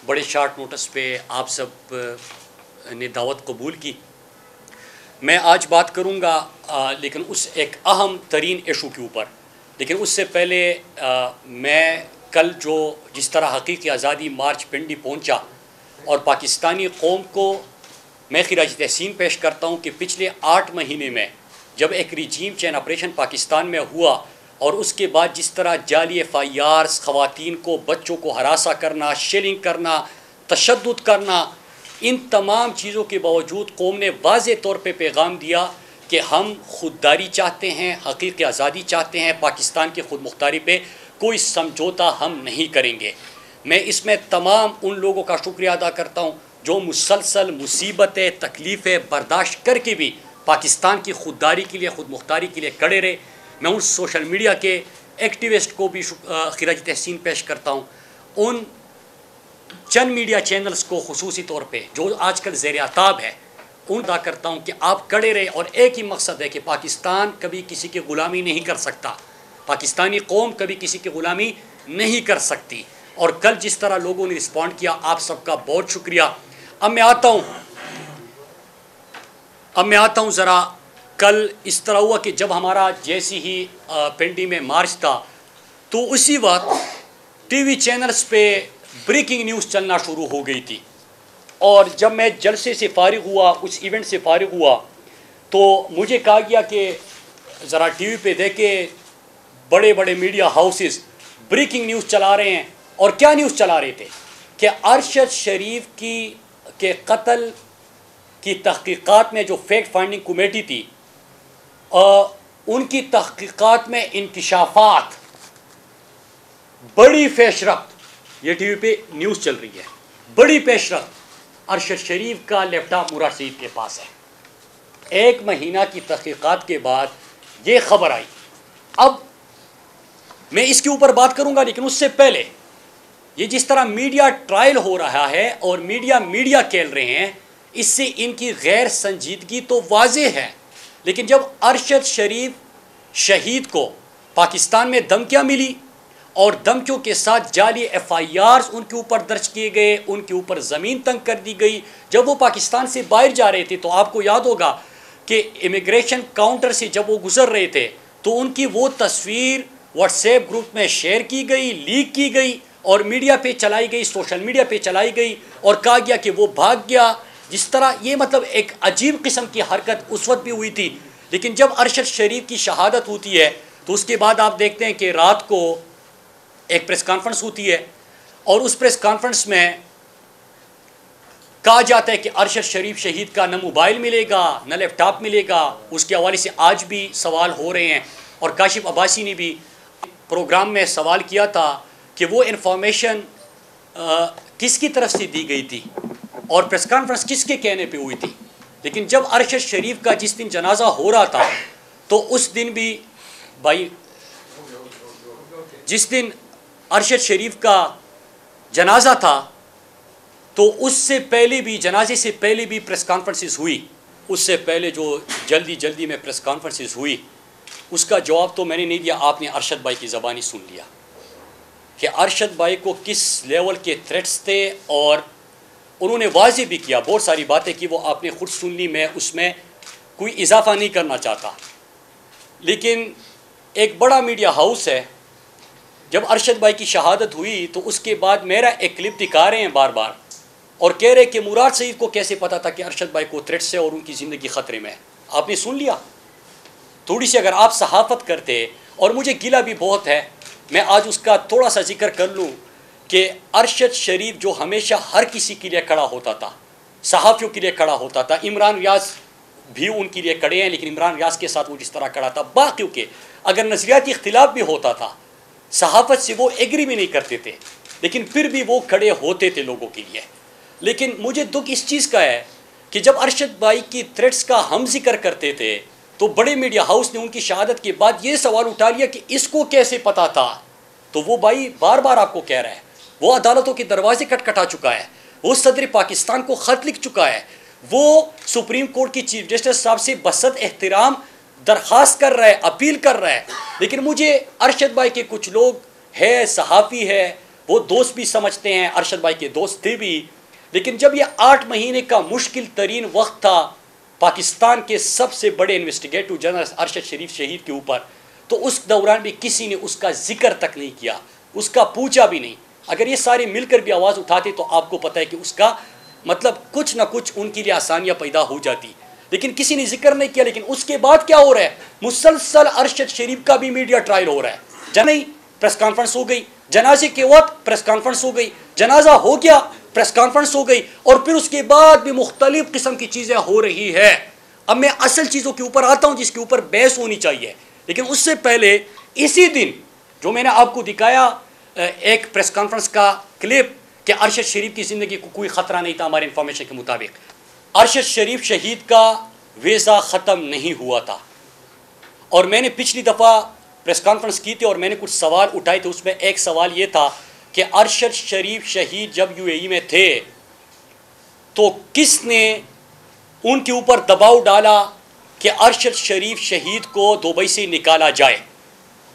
बड़े short notice पे आप सब ने दावत कबूल की। मैं आज बात करूंगा लेकिन उस एक अहम तरीन इशू के ऊपर। लेकिन उससे पहले मैं कल जो जिस तरह हकीकी आज़ादी मार्च पिंडी पहुंचा और पाकिस्तानी कौम को मैं खिराज तहसीन पेश करता हूं कि पिछले 8 महीने में जब एक रिजीम चेंज ऑपरेशन पाकिस्तान में हुआ और उसके बाद जिस तरह जाली एफआईआर्स, ख़वातीन को, बच्चों को हरासा करना, शेलिंग करना, तशद्दुद करना, इन तमाम चीज़ों के बावजूद कौम ने वाज़े तौर पे पैगाम दिया कि हम खुददारी चाहते हैं, हकीकी आज़ादी चाहते हैं, पाकिस्तान की खुद मुख्तारी पे कोई समझौता हम नहीं करेंगे। मैं इसमें तमाम उन लोगों का शुक्रिया अदा करता हूँ जो मुसलसल मुसीबतें, तकलीफ़ें बर्दाश्त करके भी पाकिस्तान की खुददारी के लिए, खुद मुख्तारी के लिए खड़े रहे। मैं उन सोशल मीडिया के एक्टिविस्ट को भी खिराज तहसीन पेश करता हूँ। उन चंद मीडिया चैनल्स को खुसूसी तौर पे जो आजकल ज़ेर-ए-आताब है, उन अदा करता हूँ कि आप खड़े रहे और एक ही मकसद है कि पाकिस्तान कभी किसी की ग़ुलामी नहीं कर सकता, पाकिस्तानी कौम कभी किसी की ग़ुलामी नहीं कर सकती। और कल जिस तरह लोगों ने रिस्पॉन्ड किया, आप सबका बहुत शुक्रिया। अब मैं आता हूँ ज़रा। कल इस तरह हुआ कि जब हमारा जैसी ही पिंडी में मार्च था तो उसी वक्त टीवी चैनल्स पे ब्रेकिंग न्यूज़ चलना शुरू हो गई थी। और जब मैं जलसे से फारिग हुआ, उस इवेंट से फारिग हुआ, तो मुझे कहा गया कि ज़रा टीवी पे देखे बड़े बड़े मीडिया हाउसेस ब्रेकिंग न्यूज़ चला रहे हैं। और क्या न्यूज़ चला रहे थे कि अरशद शरीफ के कत्ल की तहकीकात में जो फैक्ट फाइंडिंग कमेटी थी, उनकी तहकीकात में इंकिशाफात, बड़ी पेशरफ्त, ये टीवी पे न्यूज़ चल रही है, बड़ी पेशरफ्त अरशद शरीफ का लैपटॉप मुराद सईद के पास है। 1 महीना की तहकीकात के बाद ये खबर आई। अब मैं इसके ऊपर बात करूंगा, लेकिन उससे पहले ये जिस तरह मीडिया ट्रायल हो रहा है और मीडिया खेल रहे हैं, इससे इनकी गैर संजीदगी तो वाज़े है। लेकिन जब अरशद शरीफ शहीद को पाकिस्तान में धमकियाँ मिली और धमकियों के साथ जाली एफआईआर्स उनके ऊपर दर्ज किए गए, उनके ऊपर ज़मीन तंग कर दी गई, जब वो पाकिस्तान से बाहर जा रहे थे, तो आपको याद होगा कि इमिग्रेशन काउंटर से जब वो गुज़र रहे थे तो उनकी वो तस्वीर व्हाट्सएप ग्रुप में शेयर की गई, लीक की गई और मीडिया पे चलाई गई, सोशल मीडिया पे चलाई गई और कहा गया कि वो भाग गया। जिस तरह ये मतलब एक अजीब किस्म की हरकत उस वक्त भी हुई थी। लेकिन जब अरशद शरीफ की शहादत होती है तो उसके बाद आप देखते हैं कि रात को एक प्रेस कॉन्फ्रेंस होती है और उस प्रेस कॉन्फ्रेंस में कहा जाता है कि अरशद शरीफ शहीद का न मोबाइल मिलेगा, न लैपटॉप मिलेगा। उसके हवाले से आज भी सवाल हो रहे हैं और काशिफ अब्बासी ने भी प्रोग्राम में सवाल किया था कि वो इन्फॉर्मेशन किसकी तरफ से दी गई थी और प्रेस कॉन्फ्रेंस किसके कहने पे हुई थी। लेकिन जब अरशद शरीफ का जिस दिन जनाजा हो रहा था तो उस दिन भी भाई, जिस दिन अरशद शरीफ का जनाजा था तो उससे पहले भी, जनाजे से पहले भी प्रेस कॉन्फ्रेंसेस हुई। उससे पहले जो जल्दी में प्रेस कॉन्फ्रेंसेस हुई, उसका जवाब तो मैंने नहीं दिया, आपने अरशद भाई की ज़बानी सुन लिया कि अरशद भाई को किस लेवल के थ्रेट्स थे और उन्होंने वाज़े भी किया, बहुत सारी बातें की, वो आपने खुद सुन ली, मैं उसमें कोई इजाफा नहीं करना चाहता। लेकिन एक बड़ा मीडिया हाउस है, जब अरशद भाई की शहादत हुई तो उसके बाद मेरा एक क्लिप दिखा रहे हैं बार बार और कह रहे कि मुराद सईद को कैसे पता था कि अरशद भाई को थ्रेट्स है और उनकी ज़िंदगी ख़तरे में है। आपने सुन लिया। थोड़ी सी अगर आप सहाफ़त करते, और मुझे गिला भी बहुत है, मैं आज उसका थोड़ा सा जिक्र कर लूँ कि अरशद शरीफ जो हमेशा हर किसी के लिए खड़ा होता था, सहाफ़ियों के लिए खड़ा होता था, इमरान रियाज भी उनके लिए खड़े हैं, लेकिन इमरान रियाज के साथ वो जिस तरह खड़ा था, बाकियों के अगर नज़रियाती इख्तिलाफ भी होता था, सहाफ़त से वो एग्री भी नहीं करते थे, लेकिन फिर भी वो खड़े होते थे लोगों के लिए। लेकिन मुझे दुख इस चीज़ का है कि जब अरशद भाई की थ्रेट्स का हम जिक्र करते थे तो बड़े मीडिया हाउस ने उनकी शहादत के बाद ये सवाल उठा लिया कि इसको कैसे पता था। तो वो भाई बार बार आपको कह रहा है, वो अदालतों के दरवाजे खटखटा चुका है, वो सदर पाकिस्तान को ख़त लिख चुका है, वो सुप्रीम कोर्ट की चीफ जस्टिस साहब से बसत एहतराम दरख्वास्त कर रहा है, अपील कर रहा है। लेकिन मुझे अरशद भाई के कुछ लोग है, सहाफ़ी है, वो दोस्त भी समझते हैं, अरशद भाई के दोस्त थे भी। लेकिन जब ये 8 महीने का मुश्किल तरीन वक्त था पाकिस्तान के सबसे बड़े इन्वेस्टिगेटिव जर्नलिस्ट अरशद शरीफ शहीद के ऊपर, तो उस दौरान भी किसी ने उसका जिक्र तक नहीं किया, उसका पूछा भी नहीं। अगर ये सारे मिलकर भी आवाज़ उठाते तो आपको पता है कि उसका मतलब कुछ ना कुछ उनके लिए आसानियाँ पैदा हो जाती, लेकिन किसी ने जिक्र नहीं किया। लेकिन उसके बाद क्या हो रहा है, मुसलसल अरशद शरीफ का भी मीडिया ट्रायल हो रहा है। नहीं, प्रेस कॉन्फ्रेंस हो गई, जनाजे के वक्त प्रेस कॉन्फ्रेंस हो गई, जनाजा हो गया, प्रेस कॉन्फ्रेंस हो गई, और फिर उसके बाद भी मुख्तलिफ किस्म की चीज़ें हो रही है। अब मैं असल चीज़ों के ऊपर आता हूँ जिसके ऊपर बहस होनी चाहिए, लेकिन उससे पहले इसी दिन जो मैंने आपको दिखाया एक प्रेस कॉन्फ्रेंस का क्लिप कि अरशद शरीफ की ज़िंदगी को कोई ख़तरा नहीं था, हमारे इंफॉर्मेशन के मुताबिक अरशद शरीफ शहीद का वीज़ा ख़त्म नहीं हुआ था। और मैंने पिछली दफ़ा प्रेस कॉन्फ्रेंस की थी और मैंने कुछ सवाल उठाए थे, उसमें एक सवाल ये था कि अरशद शरीफ शहीद जब यूएई में थे तो किसने उनके ऊपर दबाव डाला कि अरशद शरीफ शहीद को दुबई से निकाला जाए,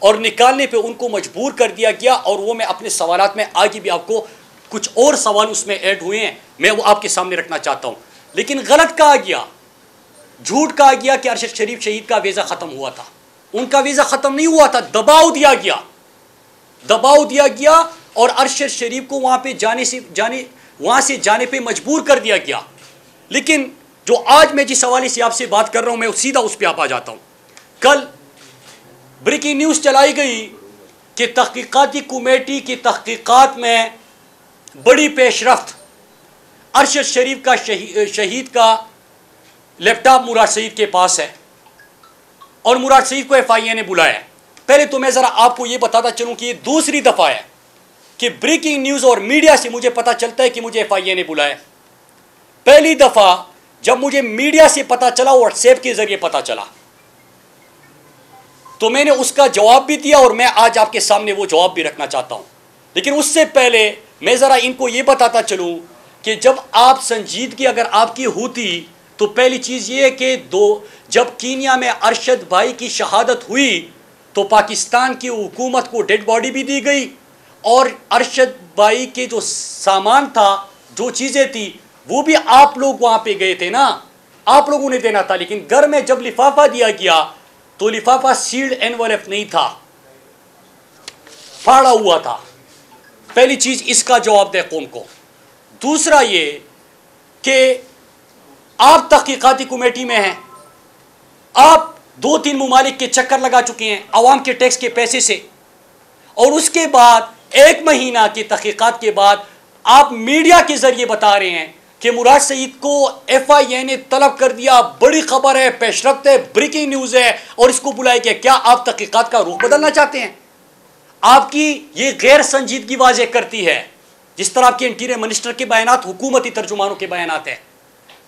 और निकालने पे उनको मजबूर कर दिया गया। और वो मैं अपने सवालात में आगे भी आपको कुछ और सवाल उसमें ऐड हुए हैं, मैं वो आपके सामने रखना चाहता हूँ। लेकिन गलत कहा गया, झूठ कहा गया कि अरशद शरीफ शहीद का वीज़ा ख़त्म हुआ था। उनका वीज़ा ख़त्म नहीं हुआ था, दबाव दिया गया और अरशद शरीफ को वहाँ से जाने पे मजबूर कर दिया गया। लेकिन जो आज मैं जिस हवाले से आपसे बात कर रहा हूँ, मैं सीधा उस पर आ जाता हूँ। कल ब्रेकिंग न्यूज़ चलाई गई कि तहकीकाती कमेटी की तहकीकात में बड़ी पेशरफ्त, अरशद शरीफ का शहीद का लैपटॉप मुराद सईद के पास है और मुराद सईद को FIA ने बुलाया है। पहले तो मैं ज़रा आपको ये बताता चलूँ कि ये दूसरी दफ़ा है कि ब्रेकिंग न्यूज़ और मीडिया से मुझे पता चलता है कि मुझे FIA ने बुलाया। पहली दफ़ा जब मुझे मीडिया से पता चला, व्हाट्सएप के ज़रिए पता चला, तो मैंने उसका जवाब भी दिया और मैं आज आपके सामने वो जवाब भी रखना चाहता हूँ। लेकिन उससे पहले मैं ज़रा इनको ये बताता चलूँ कि जब आप संजीदगी अगर आपकी होती तो पहली चीज़ ये है कि जब कीनिया में अरशद भाई की शहादत हुई तो पाकिस्तान की हुकूमत को डेड बॉडी भी दी गई और अरशद भाई के जो सामान था, जो चीज़ें थी, वो भी आप लोग वहाँ पे गए थे ना, आप लोगों ने देना था। लेकिन घर में जब लिफाफा दिया गया तो लिफाफा सील्ड एनवेलप नहीं था, फाड़ा हुआ था। पहली चीज़ इसका जवाब दे कौम को। दूसरा ये कि आप तहकीकाती कमेटी में हैं, आप 2-3 मुमालिक के चक्कर लगा चुके हैं अवाम के टैक्स के पैसे से, और उसके बाद 1 महीना की तहकीकात के बाद आप मीडिया के ज़रिए बता रहे हैं कि मुराद सईद को FIA ने तलब कर दिया, बड़ी खबर है, पेशरफ्त है, ब्रेकिंग न्यूज़ है और इसको बुलाया गया। क्या आप तहकीकात का रुख बदलना चाहते हैं? आपकी ये गैर संजीदगी वाज़ेह करती है, जिस तरह आपके इंटीरियर मिनिस्टर के बयानात हुकूमती तर्जुमानों के बयानात हैं।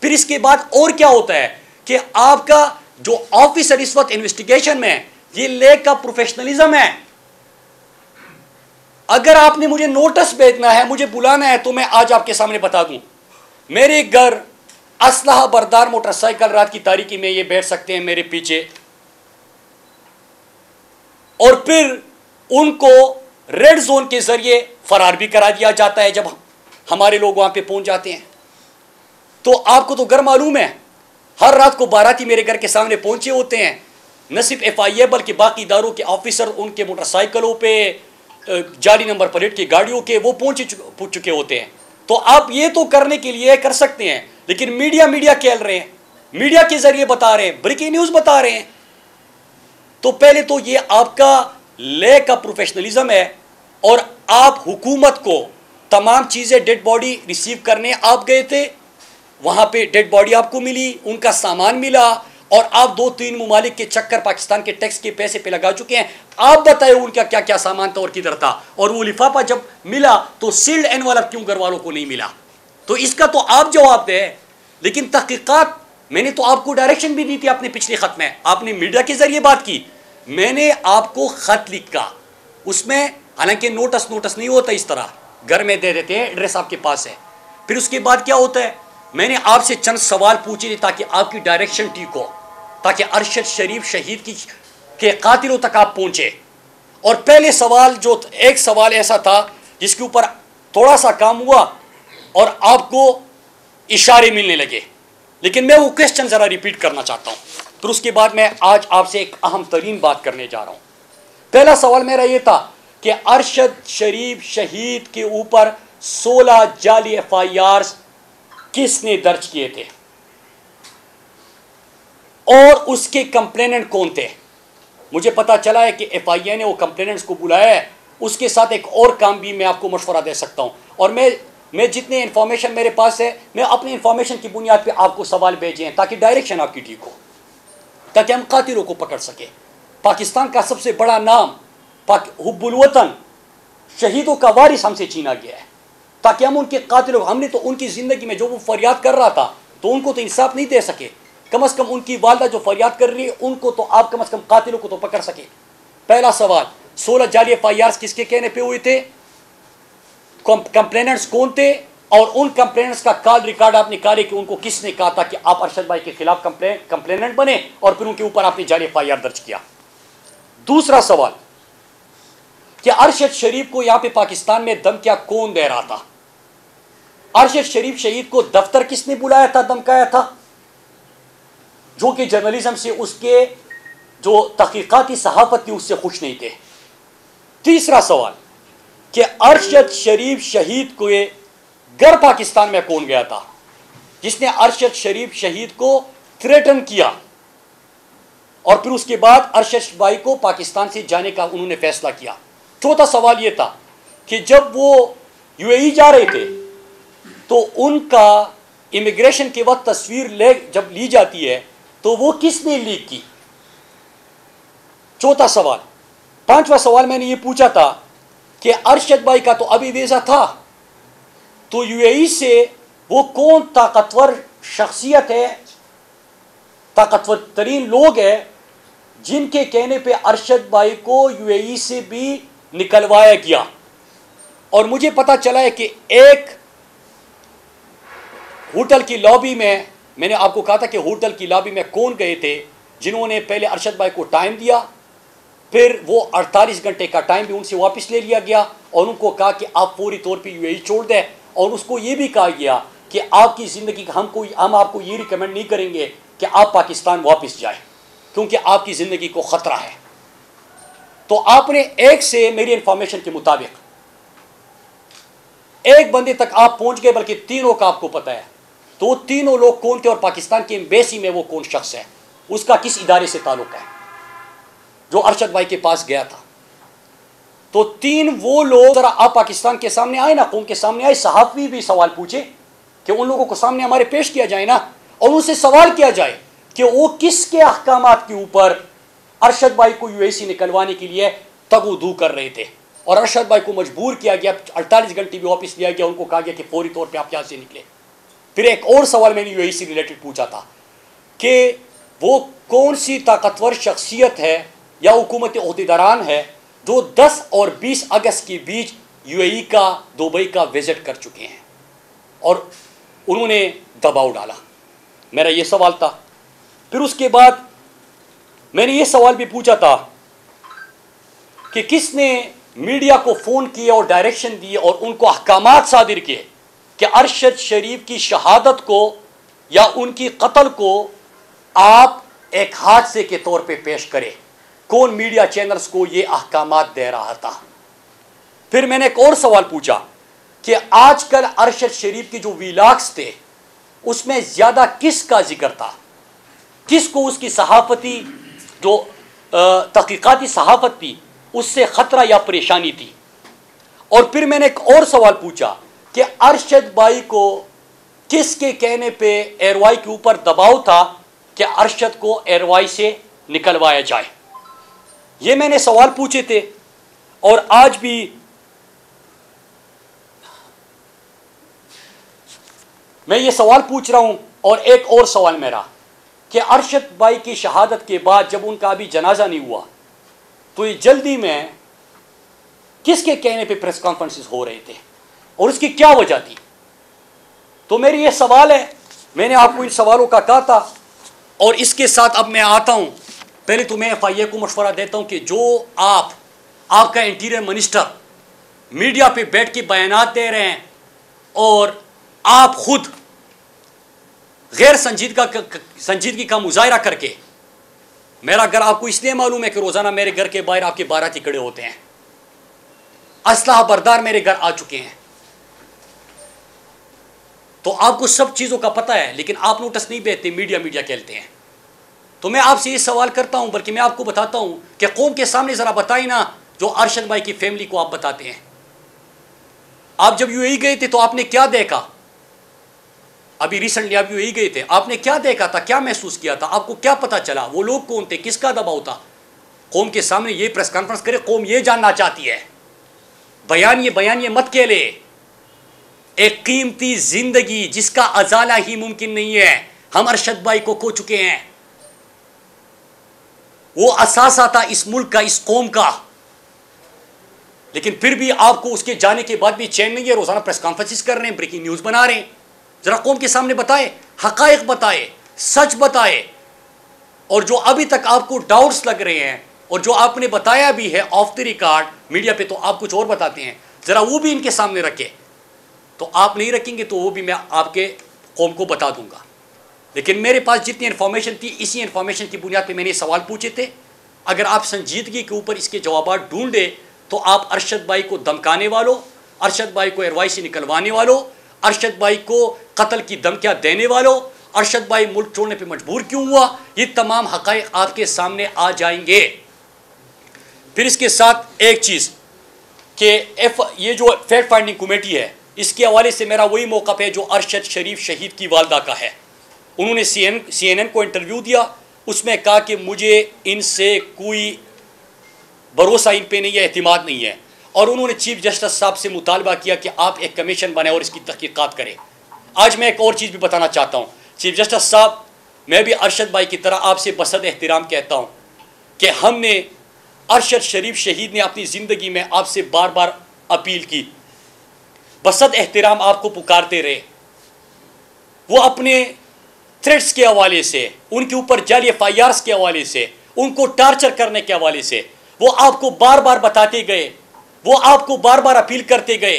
फिर इसके बाद और क्या होता है कि आपका जो ऑफिसर इस वक्त इन्वेस्टिगेशन में है, ये लेक का प्रोफेशनलिज्म है। अगर आपने मुझे नोटिस भेजना है, मुझे बुलाना है, तो मैं आज आपके सामने बता दूं, मेरे घर असलहा बरदार मोटरसाइकिल रात की तारीकी में ये बैठ सकते हैं मेरे पीछे, और फिर उनको रेड जोन के जरिए फरार भी करा दिया जाता है जब हमारे लोग वहां पे पहुंच जाते हैं। तो आपको तो घर मालूम है, हर रात को बाराती मेरे घर के सामने पहुंचे होते हैं, न सिर्फ FIA बल्कि बाकी इदारों के ऑफिसर उनके मोटरसाइकिलों पे, जाली नंबर प्लेट की गाड़ियों के, वो पहुंच चुके होते हैं। तो आप ये तो करने के लिए कर सकते हैं, लेकिन मीडिया खेल रहे हैं, मीडिया के जरिए बता रहे हैं, ब्रेकिंग न्यूज़ बता रहे हैं। तो पहले तो ये आपका लेक का प्रोफेशनलिज्म है, और आप हुकूमत को तमाम चीज़ें, डेड बॉडी रिसीव करने आप गए थे, वहाँ पे डेड बॉडी आपको मिली, उनका सामान मिला, और आप 2-3 मुमालिक के चक्कर पाकिस्तान के टैक्स के पैसे पे लगा चुके हैं। आप बताए उनका क्या क्या सामान था और किधर था, और वो लिफाफा जब मिला तो सील्ड एनवेलप क्यों घर वालों को नहीं मिला? तो इसका तो आप जवाब दें। लेकिन तहकीकात मैंने तो आपको डायरेक्शन भी दी थी अपने पिछले खत में, आपने मीडिया के जरिए बात की, मैंने आपको खत लिखा, उसमें हालांकि नोटिस नहीं होता, इस तरह घर में दे देते हैं, एड्रेस आपके पास है। फिर उसके बाद क्या होता है, मैंने आपसे चंद सवाल पूछे थे ताकि आपकी डायरेक्शन ठीक हो, ताकि अरशद शरीफ शहीद के कातिलों तक आप पहुंचे। और पहले सवाल एक सवाल ऐसा था जिसके ऊपर थोड़ा सा काम हुआ और आपको इशारे मिलने लगे। लेकिन मैं वो क्वेश्चन ज़रा रिपीट करना चाहता हूँ, फिर उसके बाद मैं आज आपसे एक अहम तरीन बात करने जा रहा हूँ। पहला सवाल मेरा ये था कि अरशद शरीफ शहीद के ऊपर 16 जाली FIR किसने दर्ज किए थे और उसके कंप्लेनेंट कौन थे। मुझे पता चला है कि FIA ने वो कंप्लेनेंट्स को बुलाया है। उसके साथ एक और काम भी मैं आपको मशवरा दे सकता हूँ, और मैं जितने इन्फॉर्मेशन मेरे पास है, मैं अपनी इन्फॉर्मेशन की बुनियाद पे आपको सवाल भेजे हैं ताकि डायरेक्शन आपकी ठीक हो, ताकि हम कातिलों को पकड़ सके। पाकिस्तान का सबसे बड़ा नाम हुब्बुल वतन, शहीदों का वारिस हमसे छीना गया है, ताकि हम उनके कातिलों, हमने तो उनकी ज़िंदगी में जो वो फरियाद कर रहा था तो उनको तो इंसाफ नहीं दे सके। कम अज़ कम उनकी वालदा जो फरियाद कर रही है उनको तो आप कम अज़ कम कातिलों को तो पकड़ सके। पहला सवाल, 16 जाली FIR किसके कहने पे हुए थे, कंप्लेनेंट्स कौन थे, और उन कंप्लेनेंट्स का कॉल रिकॉर्ड आप निकाले कि उनको किसने कहा था कि आप अरशद भाई के खिलाफ कंप्लेनेंट बने और फिर उनके ऊपर आपने जाली FIR दर्ज किया। दूसरा सवाल कि अरशद शरीफ को यहां पे पाकिस्तान में धमकियां कौन दे रहा था। अरशद शरीफ शहीद को दफ्तर किसने बुलाया था, धमकाया था, जो कि जर्नलिज्म से, उसके जो तहकीकाती सहाफत थी उससे खुश नहीं थे। तीसरा सवाल कि अरशद शरीफ शहीद को घर पाकिस्तान में कौन गया था जिसने अरशद शरीफ शहीद को थ्रेटन किया, और फिर उसके बाद अरशद भाई को पाकिस्तान से जाने का उन्होंने फैसला किया। चौथा सवाल यह था कि जब वो UAE जा रहे थे तो उनका इमिग्रेशन के वक्त तस्वीर जब ली जाती है तो वो किसने लीक की। चौथा सवाल। पांचवा सवाल मैंने ये पूछा था कि अरशद भाई का तो अभी वीज़ा था, तो UAE से वो कौन ताकतवर शख्सियत है, ताकतवर तरीन लोग हैं जिनके कहने पे अरशद भाई को UAE से भी निकलवाया गया। और मुझे पता चला है कि एक होटल की लॉबी में, मैंने आपको कहा था कि होटल की लॉबी में कौन गए थे जिन्होंने पहले अरशद भाई को टाइम दिया, फिर वो 48 घंटे का टाइम भी उनसे वापस ले लिया गया और उनको कहा कि आप फौरी तौर पे UAE छोड़ दें, और उसको ये भी कहा गया कि आपकी ज़िंदगी का हम आपको ये रिकमेंड नहीं करेंगे कि आप पाकिस्तान वापस जाएं क्योंकि आपकी ज़िंदगी को ख़तरा है। तो आपने एक से, मेरी इंफॉर्मेशन के मुताबिक, एक बंदे तक आप पहुंच गए, बल्कि तीनों का आपको पता है। तो वो तीनों लोग कौन थे और पाकिस्तान की एम्बेसी में वो कौन शख्स है, उसका किस इदारे से ताल्लुक है जो अरशद भाई के पास गया था। तो तीन वो लोग, जरा आप पाकिस्तान के सामने आए ना, कौम के सामने आए, सहाफ़ी भी सवाल पूछे कि उन लोगों को सामने हमारे पेश किया जाए ना, और उनसे सवाल किया जाए कि वो किसके अहकामात के ऊपर अरशद भाई को UAE से निकलवाने के लिए तगुदू कर रहे थे, और अरशद भाई को मजबूर किया गया, 48 घंटे भी वापस लिया गया, उनको कहा गया कि फौरी तौर पे आप यहाँ से निकले। फिर एक और सवाल मैंने UAE से रिलेटेड पूछा था कि वो कौन सी ताकतवर शख्सियत है या हुकूमत ओहदेदारान है जो 10 और 20 अगस्त के बीच UAE का, दुबई का विजिट कर चुके हैं और उन्होंने दबाव डाला। मेरा ये सवाल था। फिर उसके बाद मैंने ये सवाल भी पूछा था कि किसने मीडिया को फ़ोन किया और डायरेक्शन दिए और उनको अहकामात सादिर किए कि अरशद शरीफ की शहादत को या उनकी कत्ल को आप एक हादसे के तौर पे पेश करें। कौन मीडिया चैनल्स को ये अहकामात दे रहा था। फिर मैंने एक और सवाल पूछा कि आजकल अरशद शरीफ के जो वीलॉग्स थे उसमें ज़्यादा किसका जिक्र था, किसको उसकी सहाफ़ती जो तहकीकाती सहाफ़त थी उससे ख़तरा या परेशानी थी। और फिर मैंने एक और सवाल पूछा कि अरशद भाई को किसके कहने पे एयरवाई के ऊपर दबाव था कि अरशद को एयरवाई से निकलवाया जाए। ये मैंने सवाल पूछे थे और आज भी मैं ये सवाल पूछ रहा हूं। और एक और सवाल मेरा कि अरशद भाई की शहादत के बाद जब उनका अभी जनाजा नहीं हुआ तो ये जल्दी में किसके कहने पे प्रेस कॉन्फ्रेंसेस हो रहे थे और उसकी क्या वजह थी। तो मेरी ये सवाल है, मैंने आपको इन सवालों का कहा था। और इसके साथ अब मैं आता हूं, पहले तो मैं FIA को मशवरा देता हूं कि जो आपका इंटीरियर मिनिस्टर मीडिया पे बैठ के बयानात दे रहे हैं और आप खुद गैर संजीदगी का मुजाहरा करके, मेरा घर आपको इसलिए मालूम है कि रोज़ाना मेरे घर के बाहर आपके बाराती खड़े होते हैं, असलाह बरदार मेरे घर आ चुके हैं, तो आपको सब चीज़ों का पता है, लेकिन आप नोटिस नहीं देते, मीडिया कहते हैं। तो मैं आपसे ये सवाल करता हूं, बल्कि मैं आपको बताता हूं कि कौम के सामने ज़रा बताइए ना, जो अरशद भाई की फैमिली को आप बताते हैं। आप जब यूएई गए थे तो आपने क्या देखा? अभी रिसेंटली आप यूएई गए थे, आपने क्या देखा था, क्या महसूस किया था, आपको क्या पता चला? वो लोग कौन थे, किसका दबाव था? कौम के सामने ये प्रेस कॉन्फ्रेंस करे, कौम ये जानना चाहती है। बयान ये मत के ले। एक कीमती जिंदगी जिसका अजाला ही मुमकिन नहीं है, हम अरशद भाई को खो चुके हैं। वो असासा था इस मुल्क का, इस कौम का, लेकिन फिर भी आपको उसके जाने के बाद भी चैन नहीं है। रोजाना प्रेस कॉन्फ्रेंसिस कर रहे हैं, ब्रेकिंग न्यूज बना रहे हैं। जरा कौम के सामने बताए, हकायक बताए, सच बताए। और जो अभी तक आपको डाउट्स लग रहे हैं और जो आपने बताया भी है ऑफ द रिकॉर्ड मीडिया पे, तो आप कुछ और बताते हैं, जरा वो भी इनके सामने रखे। तो आप नहीं रखेंगे तो वो भी मैं आपके कौम को बता दूंगा। लेकिन मेरे पास जितनी इन्फॉर्मेशन थी, इसी इन्फॉर्मेशन की बुनियाद पे मैंने सवाल पूछे थे। अगर आप संजीदगी के ऊपर इसके जवाब ढूंढे तो आप अरशद भाई को धमकाने वालों, अरशद भाई को एयरवाई से निकलवाने वालों, अरशद भाई को कत्ल की धमकियां देने वालों, अरशद भाई मुल्क छोड़ने पे मजबूर क्यों हुआ, ये तमाम हकायक आपके सामने आ जाएंगे। फिर इसके साथ एक चीज़ कि ये जो फैक्ट फाइंडिंग कमेटी है, इसके हवाले से मेरा वही मौक़िफ़ है जो अरशद शरीफ शहीद की वालदा का है। उन्होंने CNN को इंटरव्यू दिया, उसमें कहा कि मुझे इनसे कोई भरोसा इन पे नहीं है, एतमाद नहीं है। और उन्होंने चीफ जस्टिस साहब से मुतालबा किया कि आप एक कमीशन बनाएं और इसकी तहकीकात करें। आज मैं एक और चीज़ भी बताना चाहता हूँ, चीफ जस्टिस साहब, मैं भी अरशद भाई की तरह आपसे बसद एहतराम कहता हूँ कि हमने अरशद शरीफ शहीद ने अपनी ज़िंदगी में आपसे बार बार अपील की, बसद एहतराम आपको पुकारते रहे। वो अपने थ्रेट्स के हवाले से, उनके ऊपर जाली FIRs के हवाले से, उनको टार्चर करने के हवाले से वो आपको बार बार बताते गए, वो आपको बार बार अपील करते गए।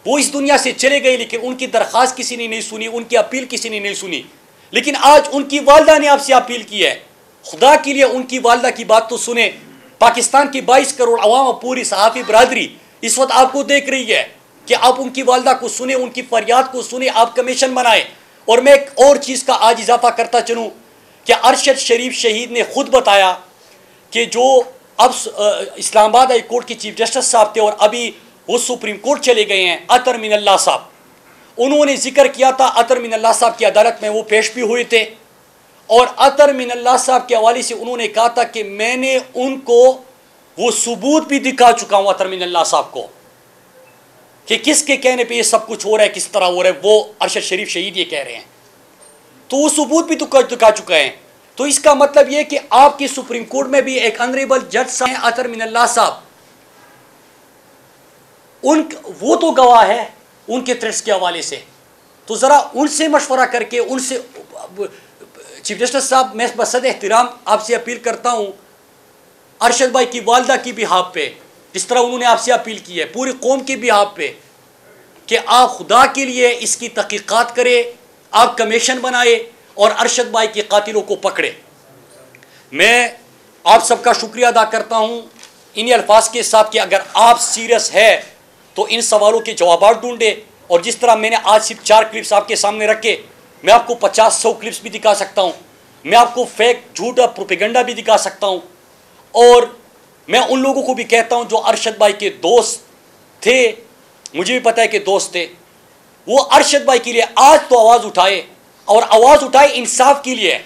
वो इस दुनिया से चले गए, लेकिन उनकी दरख्वास्त किसी ने नहीं सुनी, उनकी अपील किसी ने नहीं सुनी। लेकिन आज उनकी वालदा ने आपसे अपील की है। खुदा के लिए उनकी वालदा की बात तो सुने। पाकिस्तान की 22 करोड़ अवाम और पूरी सहाफ़ी बरादरी इस वक्त आपको देख रही है कि आप उनकी वालदा को सुने, उनकी फरियाद को सुने, आप कमीशन बनाए। और मैं एक और चीज़ का आज इजाफा करता चलूँ कि अरशद शरीफ शहीद ने खुद बताया कि जो अब इस्लामाबाद हाई कोर्ट के चीफ जस्टिस साहब थे और अभी वो सुप्रीम कोर्ट चले गए हैं, अतर मिनल्लाह साहब, उन्होंने जिक्र किया था, अतर मिनल्लाह साहब की अदालत में वो पेश भी हुए थे और अतर मिनल्लाह साहब के हवाले से उन्होंने कहा था कि मैंने उनको वो सबूत भी दिखा चुका हूँ अतर मिनल्लाह साहब को कि किसके कहने पे ये सब कुछ हो रहा है, किस तरह हो रहा है। वो अरशद शरीफ शहीद ये कह रहे हैं, तो वो सबूत भी दिखा चुका है। तो इसका मतलब ये कि आपकी सुप्रीम कोर्ट में भी एक ऑनरेबल जज साहब अतर मिनल्लाह साहब, वो तो गवाह है उनके थ्रेट्स के हवाले से। तो ज़रा उनसे मशवरा करके, उनसे चीफ जस्टिस साहब, मैं बसद एहतराम आपसे अपील करता हूँ अरशद भाई की वालदा की बिहाफ पे, जिस तरह उन्होंने आपसे अपील की है पूरी कौम की बिहाफ पे, कि आप खुदा के लिए इसकी तहकीकात करें, आप कमीशन बनाए और अरशद भाई के कातिलों को पकड़े। मैं आप सबका शुक्रिया अदा करता हूँ इन्हीं अल्फाज के साथ कि अगर आप सीरियस है तो इन सवालों के जवाब ढूंढे। और जिस तरह मैंने आज सिर्फ 4 क्लिप्स आपके सामने रखे, मैं आपको 50-100 क्लिप्स भी दिखा सकता हूँ, मैं आपको फेक झूठा प्रोपेगेंडा भी दिखा सकता हूँ। और मैं उन लोगों को भी कहता हूँ जो अरशद भाई के दोस्त थे, मुझे भी पता है कि दोस्त थे, वो अरशद भाई के लिए आज तो आवाज़ उठाए और आवाज़ उठाए इंसाफ के लिए,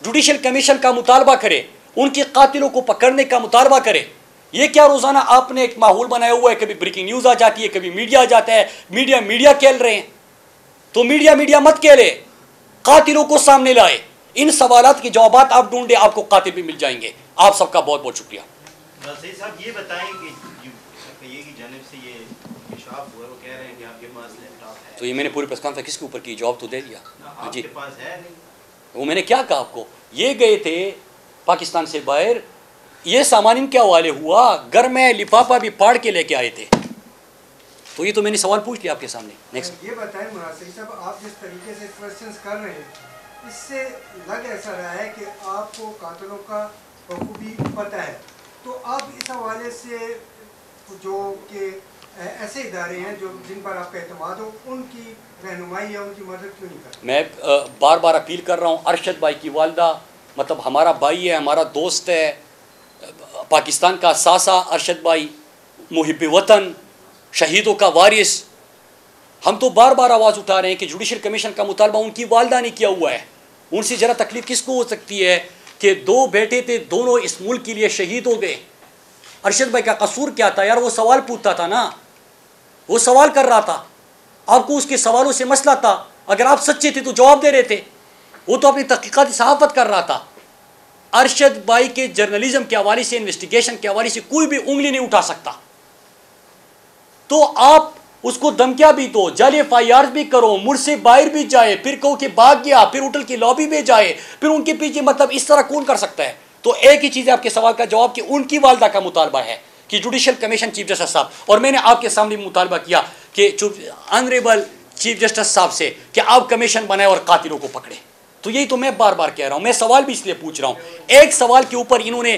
जुडिशल कमीशन का मुतालबा करे, उनके कातिलों को पकड़ने का मुतालबा करे। ये क्या रोज़ाना आपने एक माहौल बनाया हुआ है, कभी ब्रेकिंग न्यूज़ आ जाती है, कभी मीडिया आ जाता है, मीडिया खेल रहे हैं। तो मीडिया मत खेले, कातिलों को सामने लाए, इन सवालात के जवाब आप ढूंढे, आपको कातिल भी मिल जाएंगे। आप सबका बहुत बहुत शुक्रिया। सही साहब, ये बताएं कि ये की जानिब से ये इंकशाफ हुआ, वो कह रहे हैं कि आपके पास लैपटॉप है। तो ये मैंने पूरी प्रेस कॉन्फ्रेंस किसके ऊपर की, जवाब तो दे दिया जी। आपके पास है नहीं, वो मैंने क्या कहा आपको, ये गए थे पाकिस्तान से बाहर, ये सामान इनके हवाले हुआ, घर में लिफाफा भी फाड़ के लेके आए थे, तो ये तो मैंने सवाल पूछ लिया आपके सामने। नेक्स्ट ये बताएं मुनासिर साहब, आप जिस तरीके से क्वेश्चंस कर रहे हैं, इससे लग ऐसा रहा है कि आपको कातिलों का बखूबी पता है, तो आप इस हवाले से जो कि ऐसे इदारे हैं जो जिन पर आपका एतमाद हो, उनकी रहनुमाई या उनकी मदद क्यों नहीं करते? मैं बार बार अपील कर रहा हूँ, अरशद भाई की वालदा मतलब हमारा भाई है, हमारा दोस्त है, पाकिस्तान का सासा अरशद भाई, मुहिब वतन, शहीदों का वारिस। हम तो बार बार आवाज़ उठा रहे हैं कि जुडिशल कमीशन का मुतालबा उनकी वालदा ने किया हुआ है। उनसे ज़रा तकलीफ किसको हो सकती है कि 2 बेटे थे, दोनों इस मुल्क के लिए शहीद हो गए। अरशद भाई का कसूर क्या था यार? वो सवाल पूछता था ना, वो सवाल कर रहा था, आपको उसके सवालों से मसला था। अगर आप सच्चे थे तो जवाब दे रहे थे। वो तो अपनी तहकीकाती सहाफ़त कर रहा था। अरशद भाई के जर्नलिज्म के हवाले से, इन्वेस्टिगेशन के हवाले से कोई भी उंगली नहीं उठा सकता। तो आप उसको धमकियां भी दो, जाली एफआईआर भी करो, मुल्क से बाहर भी जाए, फिर कहो कि भाग गया, फिर होटल की लॉबी में जाए, फिर उनके पीछे, मतलब इस तरह कौन कर सकता है? तो एक ही चीज़ है आपके सवाल का जवाब कि उनकी वालदा का मुतालबा है कि जुडिशल कमीशन चीफ जस्टिस साहब, और मैंने आपके सामने मुतालबा किया कि ऑनरेबल चीफ जस्टिस साहब से कि आप कमीशन बनाए और कातिलों को पकड़े। तो यही तो मैं बार बार कह रहा हूँ। मैं सवाल भी इसलिए पूछ रहा हूँ, एक सवाल के ऊपर इन्होंने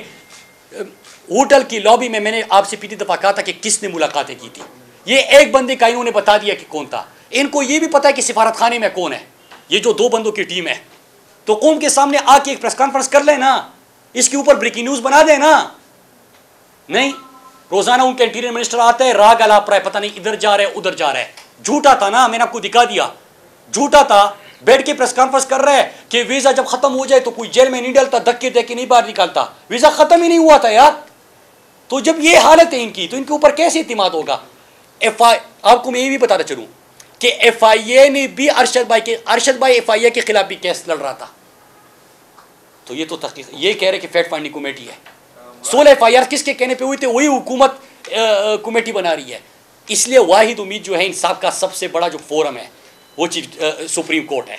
होटल की लॉबी में, मैंने आपसे पिछली दफ़ा कहा था कि किसने मुलाकातें की थी, ये एक बंदे का इन्होंने बता दिया कि कौन था। इनको ये भी पता है कि सिफारत खाने में कौन है। ये जो 2 बंदों की टीम है, तो कौम के सामने आके एक प्रेस कॉन्फ्रेंस कर लेना, इसके ऊपर ब्रेकिंग न्यूज़ बना देना। नहीं, रोजाना उनके इंटीरियर मिनिस्टर आता है, राग अलाप रहा है, पता नहीं इधर जा रहा है उधर जा रहा है। झूठा था ना, मैंने आपको दिखा दिया, झूठा था। बैठ के प्रेस कॉन्फ्रेंस कर रहा है कि वीजा जब खत्म हो जाए तो कोई जेल में नहीं डलता, धक्के दे के नहीं बाहर निकालता। वीजा खत्म ही नहीं हुआ था यार। तो जब ये हालत है इनकी, तो इनके ऊपर कैसे इत्मीनान होगा? आपको मैं ये भी बताना चलूँ कि FIA ने भी अरशद भाई FIA के खिलाफ भी केस लड़ रहा था। तो ये तो तहकीक, ये कह रहे कि फैक्ट फाइंडिंग कमेटी है। 16 FIR किसके कहने पे हुई थी? वही हुकूमत कमेटी बना रही है। इसलिए वाहिद उम्मीद जो है इंसाफ का सबसे बड़ा जो फोरम है वो सुप्रीम कोर्ट है।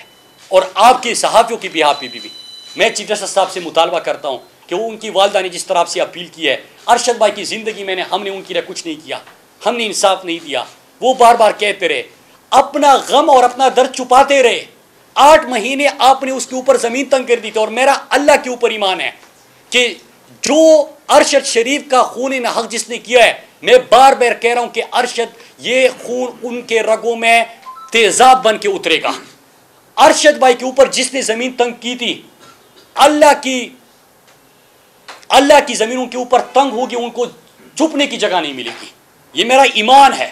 और आपके सहाफ़ियों की बिहाफ पे भी मैं चीफ जस्टिस साहब से मुतालबा करता हूँ कि वो उनकी वालदा ने जिस तरह से अपील की है, अरशद भाई की ज़िंदगी में हमने उनकी लिए कुछ नहीं किया, हमने इंसाफ नहीं दिया। वो बार बार कहते रहे, अपना गम और अपना दर्द छुपाते रहे। 8 महीने आपने उसके ऊपर ज़मीन तंग कर दी थी। और मेरा अल्लाह के ऊपर ईमान है कि जो अरशद शरीफ का खून हक जिसने किया है, मैं बार बार कह रहा हूँ कि अरशद, ये खून उनके रगों में तेजाब बन के उतरेगा। अरशद भाई के ऊपर जिसने ज़मीन तंग की थी, अल्लाह की ज़मीन उनके ऊपर तंग होगी, उनको झुकने की जगह नहीं मिलेगी। ये मेरा ईमान है,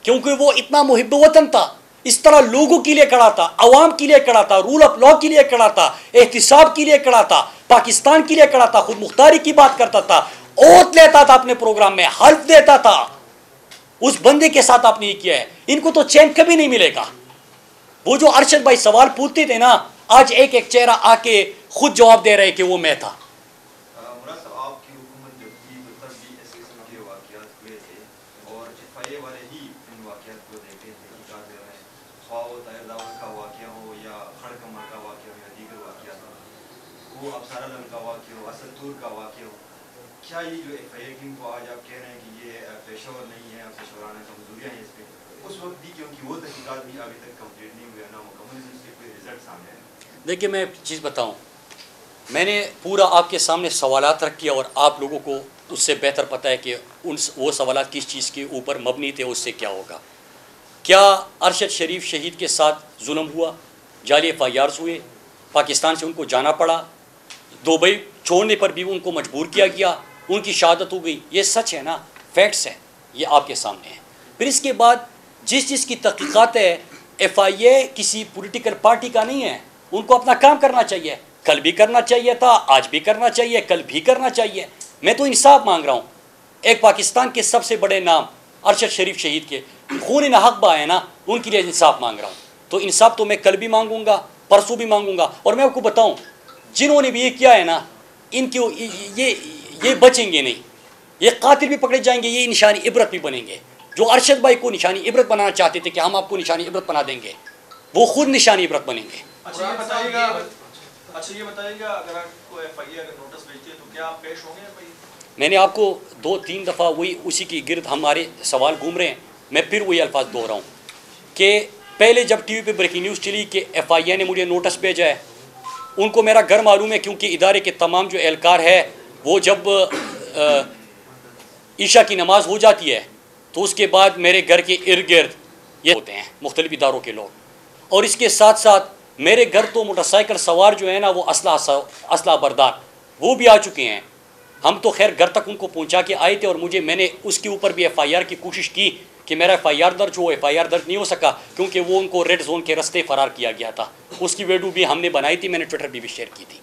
क्योंकि वो इतना मुहिब वतन था, इस तरह लोगों के लिए खड़ा था, अवाम के लिए खड़ा था, रूल ऑफ लॉ के लिए खड़ा था, एहतिसाब के लिए खड़ा था, पाकिस्तान के लिए खड़ा था, खुद मुख्तारी की बात करता था, ओथ लेता था अपने प्रोग्राम में, हल्फ देता था। उस बंदे के साथ आपने ये किया है, इनको तो चैन कभी नहीं मिलेगा। वो जो अरशद भाई सवाल पूछते थे ना, आज एक एक चेहरा आके खुद जवाब दे रहे कि वो मैं था। क्या ये जो FIA टीम को आज आप कह रहे हैं कि ये पेशेवर नहीं है, पेशेवराना कमजोरियां हैं इसमें, उस वक्त भी क्योंकि वो तहकीकात भी अभी तक कंप्लीट नहीं हुए, ना मुकम्मल इसके कोई रिजल्ट सामने आए? देखिए, मैं एक चीज़ बताऊं, मैंने पूरा आपके सामने सवालात रख किया और आप लोगों को उससे बेहतर पता है कि वो सवालात किस चीज़ के ऊपर मबनी थे, उससे क्या होगा। क्या अरशद शरीफ शहीद के साथ जुल्म हुआ? जाली FIR हुए, पाकिस्तान से उनको जाना पड़ा, दुबई छोड़ने पर भी उनको मजबूर किया गया, उनकी शहादत हो गई। ये सच है ना, फैक्ट्स हैं, ये आपके सामने है। फिर इसके बाद जिस की तहकीकात है, FIA किसी पॉलिटिकल पार्टी का नहीं है, उनको अपना काम करना चाहिए। कल भी करना चाहिए था, आज भी करना चाहिए, कल भी करना चाहिए। मैं तो इंसाफ मांग रहा हूँ। एक पाकिस्तान के सबसे बड़े नाम अरशद शरीफ शहीद के खून हक बा है ना, उनके लिए इंसाफ मांग रहा हूँ। तो इंसाफ तो मैं कल भी मांगूंगा, परसों भी मांगूंगा। और मैं आपको बताऊँ, जिन्होंने भी ये किया है ना, इनके ये बचेंगे नहीं, ये कातिल भी पकड़े जाएंगे, ये निशानी इबरत भी बनेंगे। जो अरशद भाई को निशानी इबरत बनाना चाहते थे कि हम आपको निशानी इबरत बना देंगे, वो खुद निशानी इबरत बनेंगे। अच्छा ये बताइएगा अगर आपको FIA अगर नोटिस भेजती है तो क्या आप पेश होंगे? मैंने आपको 2-3 दफ़ा वही उसी की गिर्द हमारे सवाल घूम रहे हैं। मैं फिर वही अल्फाज दोहराऊँ कि पहले जब टीवी पे ब्रेकिंग न्यूज़ चली कि FIA ने मुझे नोटिस भेजा है, उनको मेरा घर मालूम है क्योंकि इदारे के तमाम जो एहलकार है वो जब ईशा की नमाज़ हो जाती है तो उसके बाद मेरे घर के इर्द गिर्द ये होते हैं मुख्तलिफ इदारों के लोग, और इसके साथ साथ मेरे घर तो मोटरसाइकिल सवार जो है ना वो असला बरदार वो भी आ चुके हैं। हम तो खैर घर तक उनको पहुंचा के आए थे और मैंने उसके ऊपर भी FIR की कोशिश की कि मेरा FIR दर्ज हो, FIR दर्ज नहीं हो सका क्योंकि वो उनको रेड जोन के रास्ते फ़रार किया गया था। उसकी वीडियो भी हमने बनाई थी, मैंने ट्विटर पर भी शेयर की थी।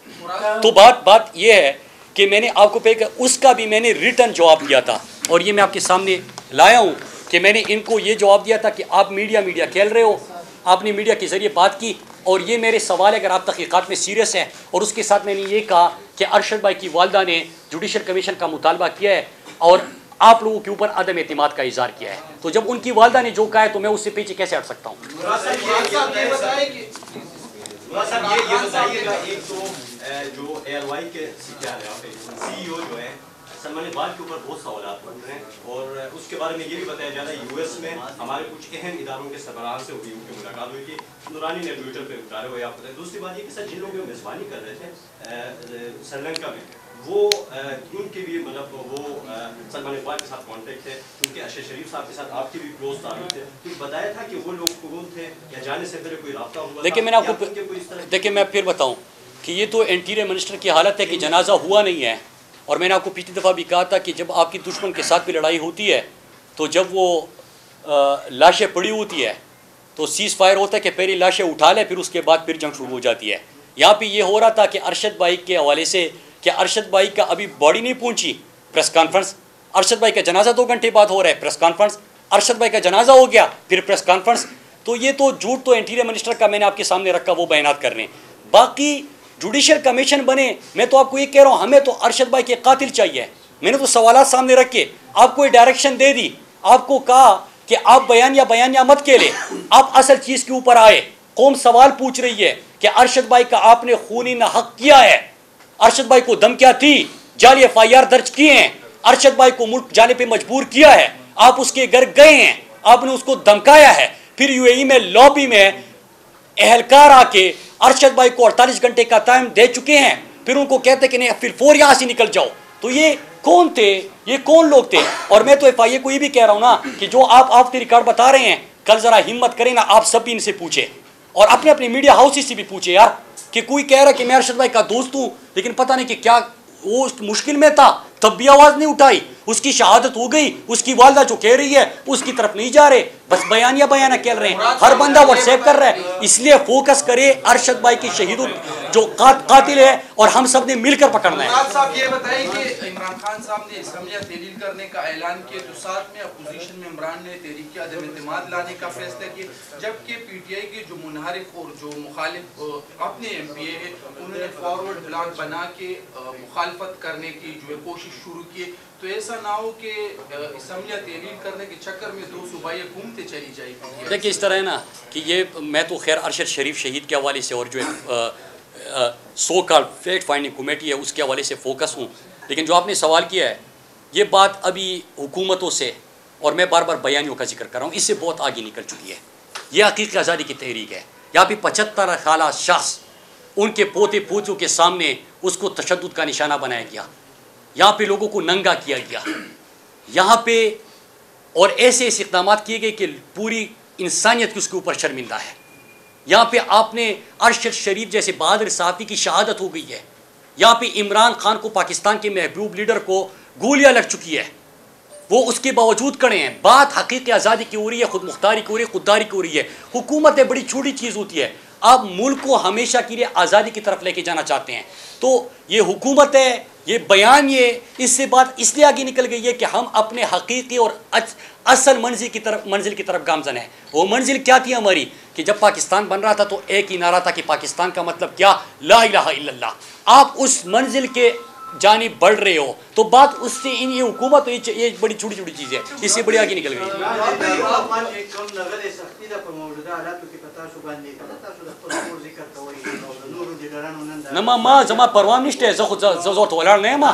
तो बात ये है कि मैंने आपको पे उसका भी मैंने रिटर्न जवाब दिया था और ये मैं आपके सामने लाया हूँ कि मैंने इनको ये जवाब दिया था कि आप मीडिया खेल रहे हो, आपने मीडिया के ज़रिए बात की और ये मेरे सवाल है अगर आप तहक़ीक़ात में सीरियस हैं। और उसके साथ मैंने ये कहा कि अरशद भाई की वालदा ने जुडिशल कमीशन का मुतालबा किया है और आप लोगों के ऊपर अदम एतमाद का इज़हार किया है। तो जब उनकी वालदा ने जो कहा है तो मैं उससे पीछे कैसे हट सकता हूँ? जो ALY के CEO जो है सलमान इकबाल के ऊपर बहुत सवाल उठ रहे हैं और उसके बारे में ये भी बताया जा रहा है US में हमारे कुछ अहम इदारों के सरबराह से हुई उनकी मुलाकात हुई थी, नूरानी ने ट्विटर पे उतारे हुए आपको। दूसरी बात ये कि सर जिन लोगों की मेज़बानी कर रहे थे श्रीलंका में वो उनके भी मतलब वो सलमान इकबाल के साथ कॉन्टेक्ट थे, उनके अरशद शरीफ साहब के साथ आपके भी क्लोज ताल्लुक थे, तो बताया था कि वो लोग कौन थे या जाने से पहले कोई राब्ता हुआ? देखिए मैंने आपको देखिए मैं फिर बताऊँ कि ये तो इंटीरियर मिनिस्टर की हालत है कि जनाजा हुआ नहीं है। और मैंने आपको पिछली दफ़ा भी कहा था कि जब आपकी दुश्मन के साथ भी लड़ाई होती है तो जब वो लाशें पड़ी होती है तो सीज़ फायर होता है कि पहले लाशें उठा ले फिर उसके बाद फिर जंग शुरू हो जाती है। यहाँ पे ये हो रहा था कि अरशद भाई के हवाले से कि अरशद भाई का अभी बॉडी नहीं पहुँची, प्रेस कॉन्फ्रेंस, अरशद भाई का जनाजा 2 घंटे बाद हो रहा है, प्रेस कॉन्फ्रेंस, अरशद भाई का जनाजा हो गया फिर प्रेस कॉन्फ्रेंस। तो ये तो झूठ तो इंटीरियर मिनिस्टर का मैंने आपके सामने रखा, वो बयानात कर रहे हैं। बाकी जुडिशल कमीशन बने, मैं तो आपको ये कह रहा हूँ हमें तो अरशद भाई के कातिल चाहिए। मैंने तो सवालात सामने रख के आपको ये डायरेक्शन दे दी, आपको कहा कि आप बयानिया मत खेले, आप असल चीज़ के ऊपर आए। कौम सवाल पूछ रही है कि अरशद भाई का आपने खूनी ना हक किया है, अरशद भाई को धमकियाँ थी, जाली FIR दर्ज किए हैं, अरशद भाई को मुल्क जाने पर मजबूर किया है, आप उसके घर गए हैं, आपने उसको धमकाया है, फिर UAE में लॉबी में एहलकार आके अरशद भाई को 48 घंटे का टाइम दे चुके हैं, फिर उनको कहते कि नहीं फिर फोर यहाँ से निकल जाओ। तो ये कौन थे, ये कौन लोग थे? और मैं तो FIA को ये भी कह रहा हूँ ना कि जो आप रिकॉर्ड बता रहे हैं, कल ज़रा हिम्मत करें ना, आप सब भी इनसे पूछे और अपने अपने मीडिया हाउसेस से भी पूछे यार कि कोई कह रहा कि मैं अरशद भाई का दोस्त हूँ लेकिन पता नहीं कि क्या वो मुश्किल में था तब भी आवाज़ नहीं उठाई, उसकी शहादत हो गई, उसकी वालदा जो कह रही है उसकी तरफ नहीं जा रहे, बस बयानिया खेल रहे हैं, हर बंदा व्हाट्सएप कर रहा है। इसलिए फोकस करे अरशद भाई की शहीदों जो कातिल है और हम सब ने मिलकर पकड़ना है। साहब ये बताएं कि इमरान खान साहब ने असम्बलियां तहलील करने का ऐलान किया तो साथ में अपोजिशन में इमरान ने तहरीक अदम एतमाद लाने का फैसला किया, जबकि PTI के जो मुनहरिफ और जो मुखालिफ अपने MPA है उन्होंने फॉरवर्ड ब्लॉक बना के मुखालफत करने की जो कोशिश शुरू की। तो ऐसा ना हो कि असम्बलियां तहलील करने के चक्कर में 2 सूबाई घूमते चली जाएगी। देखिए इस तरह है ना कि ये मैं तो खैर अरशद शरीफ शहीद के हवाले से और जो so called fact finding committee है उसके हवाले से फोकस हूँ, लेकिन जो आपने सवाल किया है ये बात अभी हुकूमतों से और मैं बार बार बयानियों का जिक्र कर रहा हूँ, इससे बहुत आगे निकल चुकी है। ये हकीकी आज़ादी की तहरीक है। यहाँ पे 75 खाला शख्स उनके पोते पोतों के सामने उसको तशद्दुद का निशाना बनाया गया, यहाँ पे लोगों को नंगा किया गया, यहाँ पे और ऐसे इक़दाम किए गए कि पूरी इंसानियत की उसके ऊपर शर्मिंदा है। यहाँ पे आपने अरशद शरीफ जैसे बहादुर साहबी की शहादत हो गई है, यहाँ पे इमरान खान को पाकिस्तान के महबूब लीडर को गोलियाँ लग चुकी है, वो उसके बावजूद खड़े हैं। बात हकीकी आज़ादी की हो रही है, खुद मुख्तारी की हो रही है, खुददारी की हो रही है। हुकूमतें बड़ी छोटी चीज़ होती है, आप मुल्क को हमेशा के लिए आज़ादी की तरफ लेके जाना चाहते हैं तो ये हुकूमत है, ये बयान, ये इससे बात इसलिए आगे निकल गई है कि हम अपने हकीकी और असल मंजिल की तरफ गामजन है। वो मंजिल क्या थी हमारी कि जब पाकिस्तान बन रहा था तो एक ही नारा था कि पाकिस्तान का मतलब क्या, ला इलाहा इल्लल्लाह। आप उस मंजिल के जानिब बढ़ रहे हो तो बात उससे इन ये हुकूमत ये बड़ी छोटी छोटी चीज़ है, इससे बड़ी आगे निकल गई। नमा माँ जमा परवाह निष्ठ है, जोर तो वलार नहीं माँ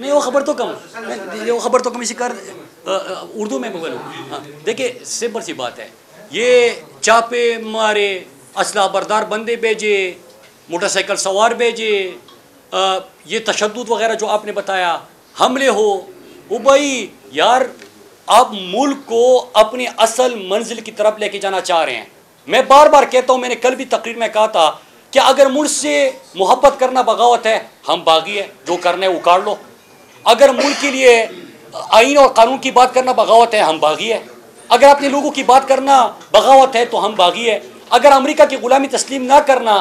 नहीं वो खबर तो कम ये खबर तो कम इसी कर उर्दू में बोलो। देखिए सिंपल सी बात है, ये चापे मारे, असला बरदार बंदे भेजे, मोटरसाइकिल सवार भेजे, ये तशद्दुद वगैरह जो आपने बताया, हमले हो, वो भाई यार आप मुल्क को अपनी असल मंजिल की तरफ लेके जाना चाह रहे हैं। मैं बार बार कहता हूँ, मैंने कल भी तकरीर में कहा था कि अगर मुल्क से मोहब्बत करना बगावत है, हम बागी है, जो करना है उखाड़ लो। अगर मुल्क के लिए आईन और कानून की बात करना बगावत है, हम बागी है। अगर अपने लोगों की बात करना बगावत है तो हम बागी है। अगर अमेरिका की गुलामी तस्लीम ना करना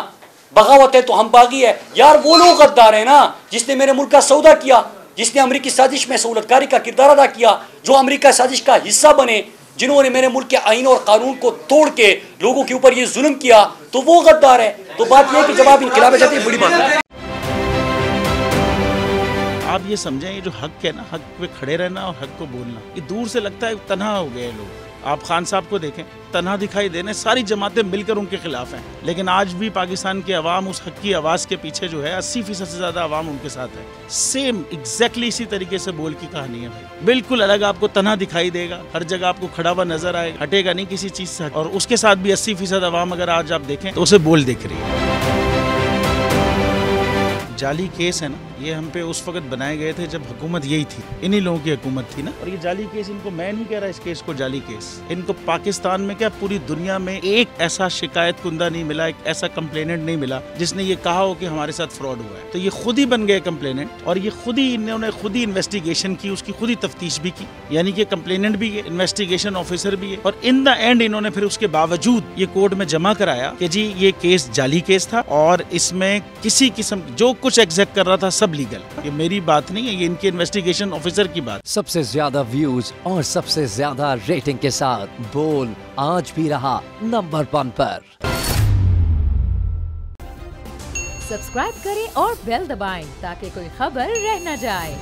बगावत है तो हम बागी है। यार वो लोग गद्दार है ना जिसने मेरे मुल्क का सौदा किया, जिसने अमेरिकी साजिश में सहूलतकारी का किरदार अदा किया, जो अमेरिका साजिश का हिस्सा बने, जिन्होंने मेरे मुल्क के आईन और कानून को तोड़ के लोगों के ऊपर ये जुल्म किया, तो वो गद्दार है। तो बात यह है कि जब आप इनकलाब में जाते हैं, बड़ी बात है। आप ये समझें, ये जो हक है ना, हक पे खड़े रहना और हक को बोलना, ये दूर से लगता है तन्हा हो गए लोग। आप खान साहब को देखें, तन्हा दिखाई देने, सारी जमातें मिलकर उनके खिलाफ हैं, लेकिन आज भी पाकिस्तान की आवाम उस हक की आवाज़ के पीछे जो है 80% से ज़्यादा आवाम उनके साथ है। सेम एग्जैक्टली इसी तरीके से बोल की कहानी है भाई, बिल्कुल अलग आपको तन्हा दिखाई देगा, हर जगह आपको खड़ा हुआ नजर आएगा, हटेगा नहीं किसी चीज़ से। और उसके साथ भी 80% आवाम अगर आज आप देखें तो उसे बोल दिख रही है। जाली केस है ना, ये हम पे उस वक्त बनाए गए थे जब हुकूमत यही थी, इन्हीं लोगों की हुकूमत थी ना। और ये जाली केस, इनको मैं नहीं कह रहा इस केस को जाली केस, इनको पाकिस्तान में क्या पूरी दुनिया में एक ऐसा शिकायत कुंदा नहीं मिला, एक ऐसा कंप्लेनेंट नहीं मिला जिसने ये कहा हो कि हमारे साथ फ्रॉड हुआ है। तो ये खुद ही बन गए कंप्लेनेंट, और ये खुद ही इन्होंने खुद ही इन्वेस्टिगेशन की, उसकी खुद ही तफ्तीश भी की, यानी कि कंप्लेनेंट भी है, इन्वेस्टिगेशन ऑफिसर भी है। और इन द एंड इन्होंने फिर उसके बावजूद ये कोर्ट में जमा कराया कि जी ये केस जाली केस था और इसमें किसी किस्म जो कुछ एग्जैक्ट कर रहा था सब लीगल। ये मेरी बात नहीं है, ये इनके इन्वेस्टिगेशन ऑफिसर की बात। सबसे ज्यादा व्यूज और सबसे ज्यादा रेटिंग के साथ बोल आज भी रहा नंबर 1 पर। सब्सक्राइब करें और बेल दबाएं ताकि कोई खबर रह न जाए।